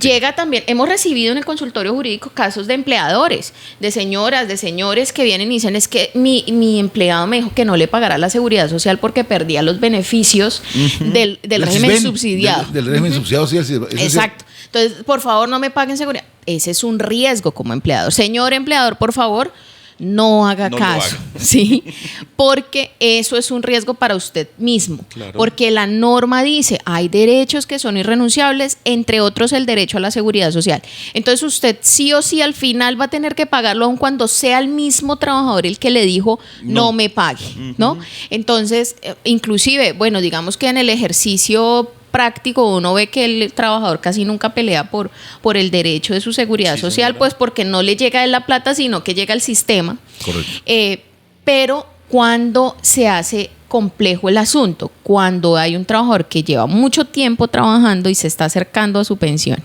llega también, hemos recibido en el consultorio jurídico casos de empleadores, de señoras, de señores que vienen y dicen, es que mi empleado me dijo que no le pagará la seguridad social porque perdía los beneficios del régimen subsidiado. Del régimen subsidiado, sí. Exacto. Entonces, por favor, no me paguen seguridad. Ese es un riesgo como empleador. Señor empleador, por favor, no haga caso, ¿sí? Porque eso es un riesgo para usted mismo. Claro. Porque la norma dice, hay derechos que son irrenunciables, entre otros el derecho a la seguridad social. Entonces usted sí o sí al final va a tener que pagarlo aun cuando sea el mismo trabajador el que le dijo no me pague, ¿no? Entonces, inclusive, bueno, digamos que en el ejercicio práctico uno ve que el trabajador casi nunca pelea por el derecho de su seguridad social, señora. Pues porque no le llega de la plata, sino que llega al sistema. Correcto. Pero cuando se hace complejo el asunto, cuando hay un trabajador que lleva mucho tiempo trabajando y se está acercando a su pensión,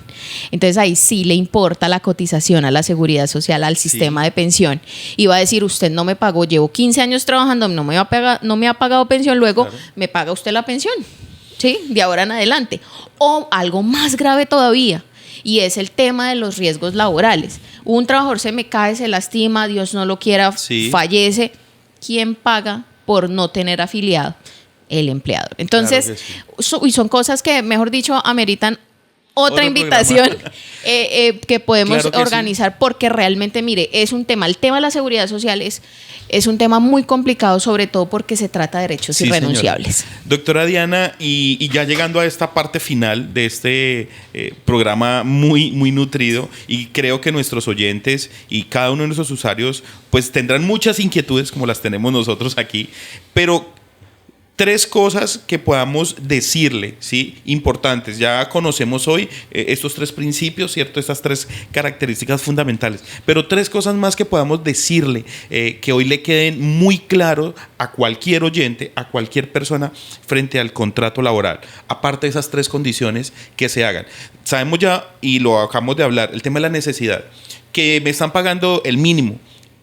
entonces ahí sí le importa la cotización a la seguridad social, al sistema de pensión, y va a decir, usted no me pagó, llevo 15 años trabajando, no me ha pagado pensión, luego me paga usted la pensión. ¿Sí? De ahora en adelante. O algo más grave todavía, y es el tema de los riesgos laborales. Un trabajador se me cae, se lastima, Dios no lo quiera, fallece. ¿Quién paga por no tener afiliado? El empleador. Entonces, son cosas que, mejor dicho, ameritan otra invitación que podemos organizar, porque realmente, mire, es un tema, el tema de la seguridad social es un tema muy complicado, sobre todo porque se trata de derechos irrenunciables. Señora. Doctora Diana, y ya llegando a esta parte final de este programa muy, muy nutrido, y creo que nuestros oyentes y cada uno de nuestros usuarios pues tendrán muchas inquietudes como las tenemos nosotros aquí, pero 3 cosas que podamos decirle, ¿sí? Importantes. Ya conocemos hoy estos 3 principios, ¿cierto? Estas 3 características fundamentales. Pero 3 cosas más que podamos decirle que hoy le queden muy claro a cualquier oyente, a cualquier persona frente al contrato laboral. Aparte de esas 3 condiciones que se hagan. Sabemos ya, y lo acabamos de hablar, el tema de la necesidad. Que me están pagando el mínimo,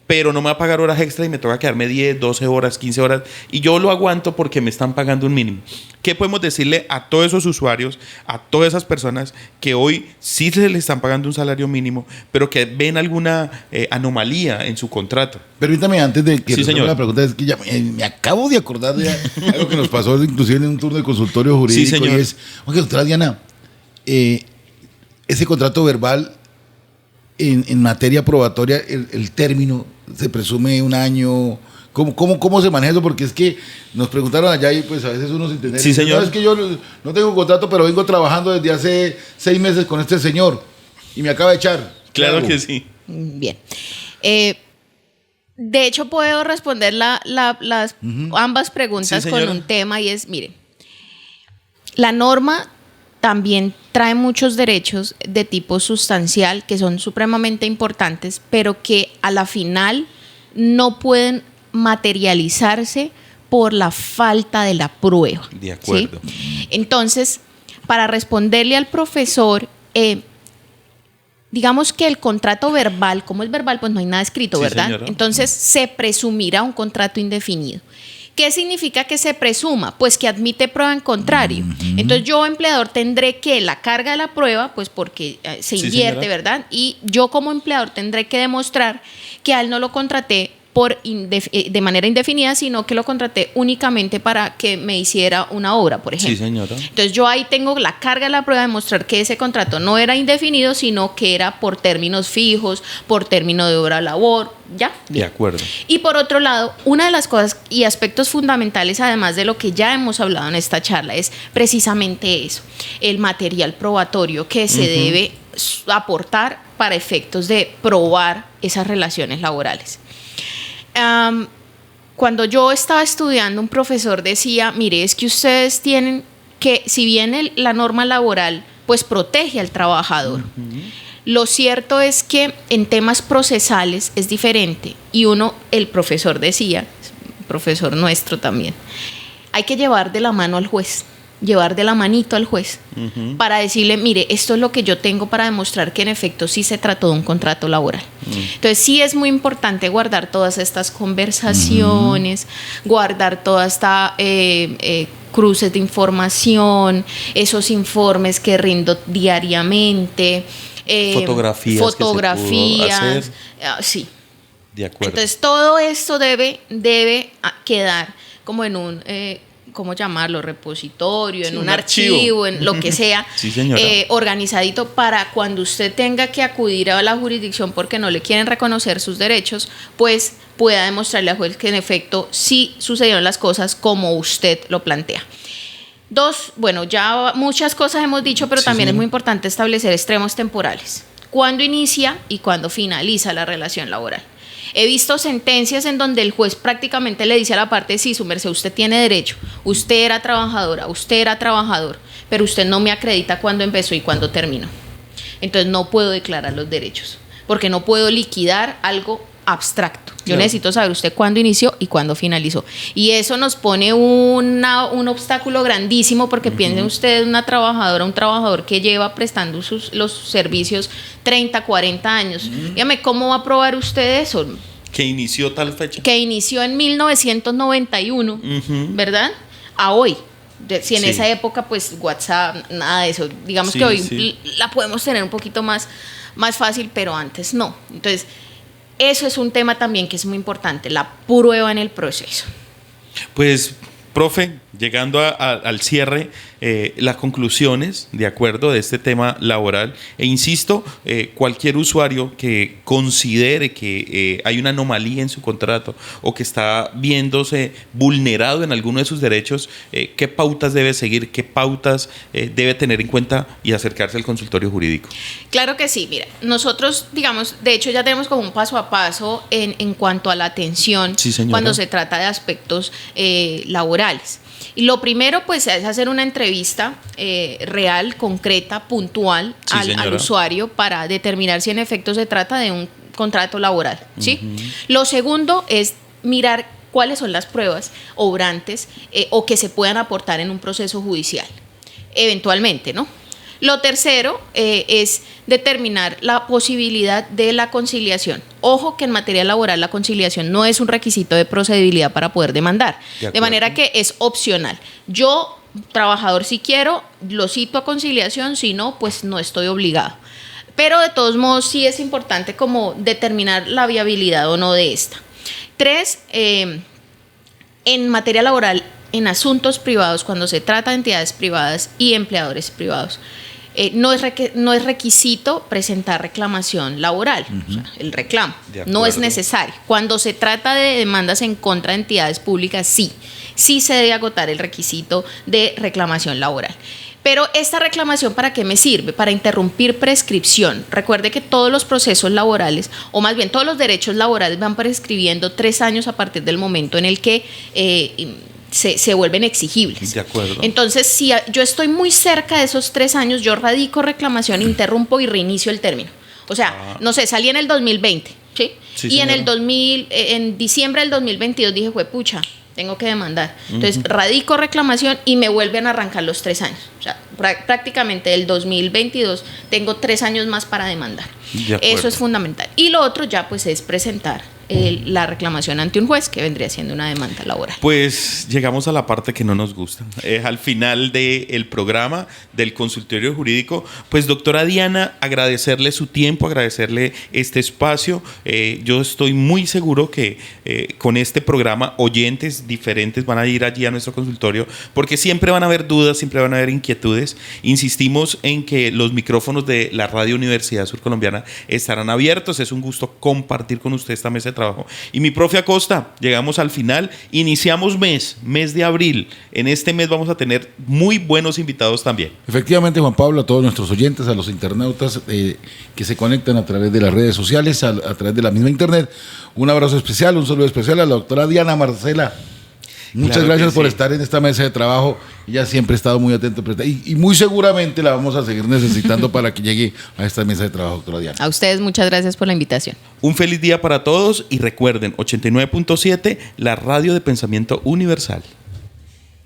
pero no me va a pagar horas extra y me toca quedarme 10, 12 horas, 15 horas, y yo lo aguanto porque me están pagando un mínimo. ¿Qué podemos decirle a todos esos usuarios, a todas esas personas que hoy sí se les están pagando un salario mínimo, pero que ven alguna anomalía en su contrato? Permítame, antes de que la pregunta, es que ya me acabo de acordar de algo que nos pasó inclusive en un turno de consultorio jurídico. Sí, señor. Y es, oye, doctora Diana, ese contrato verbal en materia probatoria, el término se presume 1 año. ¿Cómo se maneja eso? Porque es que nos preguntaron allá y pues a veces uno se entiende. Sí, señor. No, es que yo no tengo contrato, pero vengo trabajando desde hace 6 meses con este señor y me acaba de echar. Claro que sí. Bien. De hecho, puedo responder las ambas preguntas con un tema, y es, mire, la norma también trae muchos derechos de tipo sustancial que son supremamente importantes, pero que a la final no pueden materializarse por la falta de la prueba. De acuerdo. ¿Sí? Entonces, para responderle al profesor, digamos que el contrato verbal, como es verbal, pues no hay nada escrito, Sí, ¿verdad? señora. Entonces se presumirá un contrato indefinido. ¿Qué significa que se presuma? Pues que admite prueba en contrario. Entonces yo, empleador, tendré que la carga de la prueba, pues porque se Sí, invierte, señora. ¿verdad? Y yo como empleador tendré que demostrar que a él no lo contraté de manera indefinida, sino que lo contraté únicamente para que me hiciera una obra, por ejemplo. Sí, señora. Entonces yo ahí tengo la carga de la prueba de mostrar que ese contrato no era indefinido, sino que era por términos fijos, por término de obra labor, ¿ya? De acuerdo. Y por otro lado, una de las cosas y aspectos fundamentales, además de lo que ya hemos hablado en esta charla, es precisamente eso, el material probatorio que se debe aportar para efectos de probar esas relaciones laborales. Cuando yo estaba estudiando, un profesor decía, mire, es que ustedes tienen que, si bien la norma laboral pues protege al trabajador, lo cierto es que en temas procesales es diferente. Y el profesor decía, profesor nuestro también, hay que llevar de la mano al juez, llevar de la manito al juez, para decirle, mire, esto es lo que yo tengo para demostrar que en efecto sí se trató de un contrato laboral. Entonces sí es muy importante guardar todas estas conversaciones, guardar toda esta cruces de información, esos informes que rindo diariamente, Fotografías que se pudo hacer. Sí. De acuerdo. Entonces todo esto debe quedar como en un ¿cómo llamarlo? Repositorio, Sí, en un un archivo, archivo. en lo que sea, Sí, señora. organizadito, para cuando usted tenga que acudir a la jurisdicción porque no le quieren reconocer sus derechos, pues pueda demostrarle al juez que en efecto sí sucedieron las cosas como usted lo plantea. Bueno, ya muchas cosas hemos dicho, pero Sí, también es señora. muy importante establecer extremos temporales. ¿Cuándo inicia y cuándo finaliza la relación laboral? He visto sentencias en donde el juez prácticamente le dice a la parte, sí, su merced, usted tiene derecho, usted era trabajadora, usted era trabajador, pero usted no me acredita cuándo empezó y cuándo terminó. Entonces no puedo declarar los derechos, porque no puedo liquidar algo abstracto. Yo Claro. necesito saber usted cuándo inició y cuándo finalizó. Y eso nos pone un obstáculo grandísimo, porque piensen ustedes, una trabajadora, un trabajador que lleva prestando los servicios 30, 40 años. Dígame, ¿cómo va a probar usted eso? Que inició tal fecha. Que inició en 1991, ¿verdad? A hoy. Si en Sí. esa época, pues WhatsApp, nada de eso. Digamos Sí, que hoy sí. la podemos tener un poquito más fácil, pero antes no. Entonces, eso es un tema también que es muy importante, la prueba en el proceso. Pues, profe, llegando al cierre, las conclusiones, de acuerdo, de este tema laboral. E insisto, cualquier usuario que considere que hay una anomalía en su contrato o que está viéndose vulnerado en alguno de sus derechos, ¿qué pautas debe seguir? ¿Qué pautas debe tener en cuenta y acercarse al consultorio jurídico? Claro que sí, mira, nosotros, digamos, de hecho ya tenemos como un paso a paso en cuanto a la atención, Sí, señora. cuando se trata de aspectos laborales. Y lo primero, pues, es hacer una entrevista real, concreta, puntual Sí, al señora. usuario para determinar si en efecto se trata de un contrato laboral, ¿sí? Lo segundo es mirar cuáles son las pruebas obrantes o que se puedan aportar en un proceso judicial, eventualmente, ¿no? Lo tercero es determinar la posibilidad de la conciliación. Ojo que en materia laboral la conciliación no es un requisito de procedibilidad para poder demandar. De manera que es opcional. Yo, trabajador, si quiero, lo cito a conciliación, si no, pues no estoy obligado. Pero de todos modos sí es importante como determinar la viabilidad o no de esta. 3, en materia laboral, en asuntos privados, cuando se trata de entidades privadas y empleadores privados, no es requisito presentar reclamación laboral, o sea, el reclamo, no es necesario. Cuando se trata de demandas en contra de entidades públicas, sí se debe agotar el requisito de reclamación laboral. Pero esta reclamación, ¿para qué me sirve? Para interrumpir prescripción. Recuerde que todos los procesos laborales, o más bien todos los derechos laborales, van prescribiendo 3 años a partir del momento en el que se vuelven exigibles. De acuerdo. Entonces, si yo estoy muy cerca de esos 3 años, yo radico reclamación, interrumpo y reinicio el término. O sea, no sé, salí en el 2020, ¿sí? Sí, y en señora. en diciembre del 2022 dije, pucha, tengo que demandar. Entonces, radico reclamación y me vuelven a arrancar los 3 años. O sea, prácticamente del 2022 tengo 3 años más para demandar. Eso es fundamental. Y lo otro ya pues es presentar la reclamación ante un juez, que vendría siendo una demanda laboral. Pues llegamos a la parte que no nos gusta. Al final del programa del consultorio jurídico, pues doctora Diana, agradecerle su tiempo, agradecerle este espacio. Yo estoy muy seguro que con este programa oyentes diferentes van a ir allí a nuestro consultorio, porque siempre van a haber dudas, siempre van a haber inquietudes. Insistimos en que los micrófonos de la Radio Universidad Surcolombiana estarán abiertos. Es un gusto compartir con usted esta mesa de trabajo. Y mi profe Acosta, llegamos al final, iniciamos mes de abril. En este mes vamos a tener muy buenos invitados también. Efectivamente, Juan Pablo, a todos nuestros oyentes, a los internautas que se conectan a través de las redes sociales, a través de la misma internet, un abrazo especial, un saludo especial a la doctora Diana Marcela. Muchas gracias por estar en esta mesa de trabajo. Ella siempre ha estado muy atenta y muy seguramente la vamos a seguir necesitando para que llegue a esta mesa de trabajo, doctora Diana. A ustedes muchas gracias por la invitación. Un feliz día para todos y recuerden, 89.7, la radio de pensamiento universal.